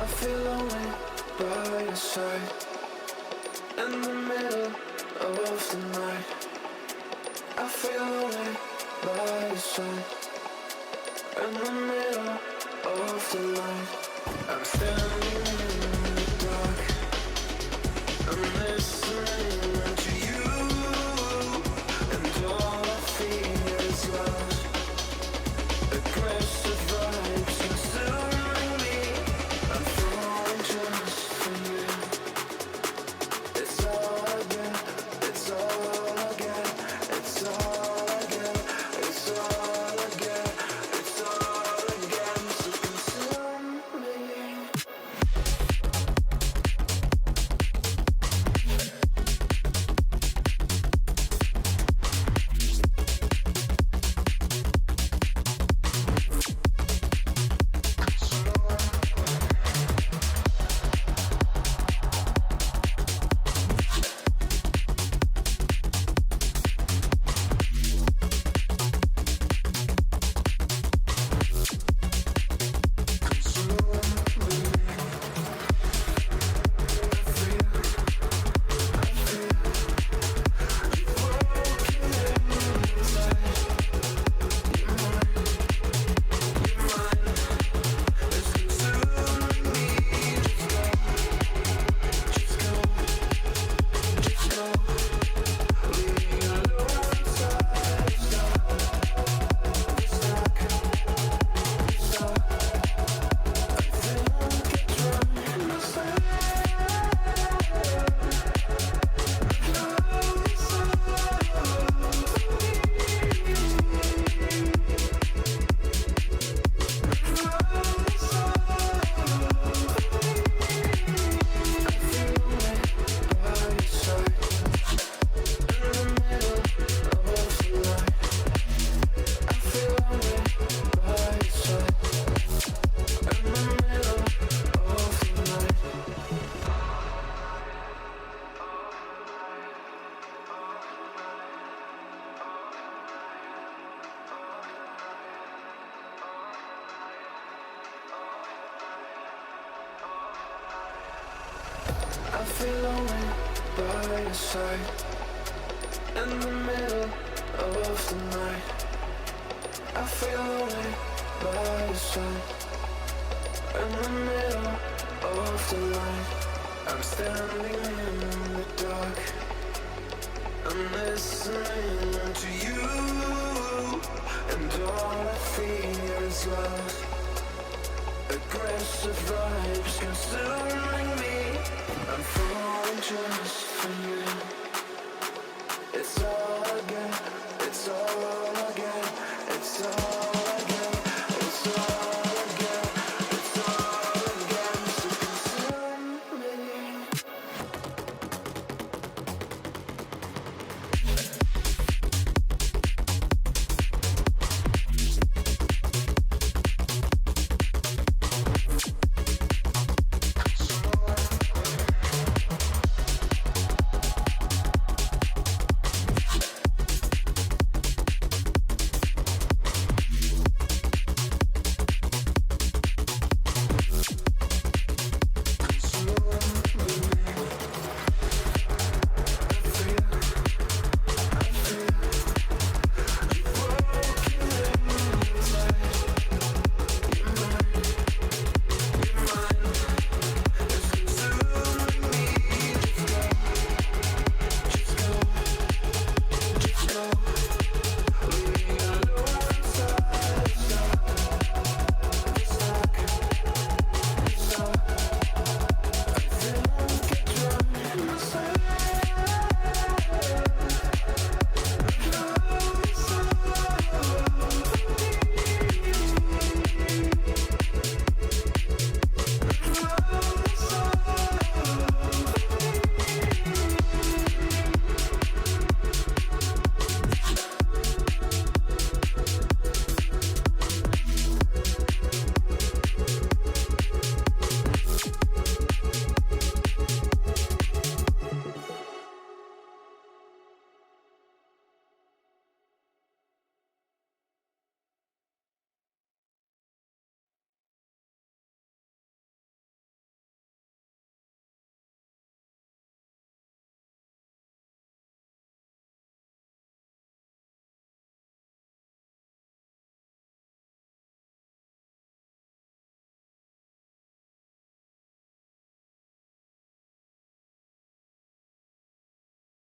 I feel lonely by your side. In the middle of the night, I feel lonely by your side. In the middle of the night, I'm standing in the dark. I'm listening to you, and all I feel is love. Aggressive vibes consuming me. I'm falling just for you. It's all I get, it's all I get, it's all I get, it's all I get, it's all I get. So consume me. I feel lonely by your side. In the middle of the night, I feel lonely by your side. In the middle of the night, I'm standing in the dark. I'm listening to you, and all I feel is love. Aggressive vibes consuming me. I'm falling just for you.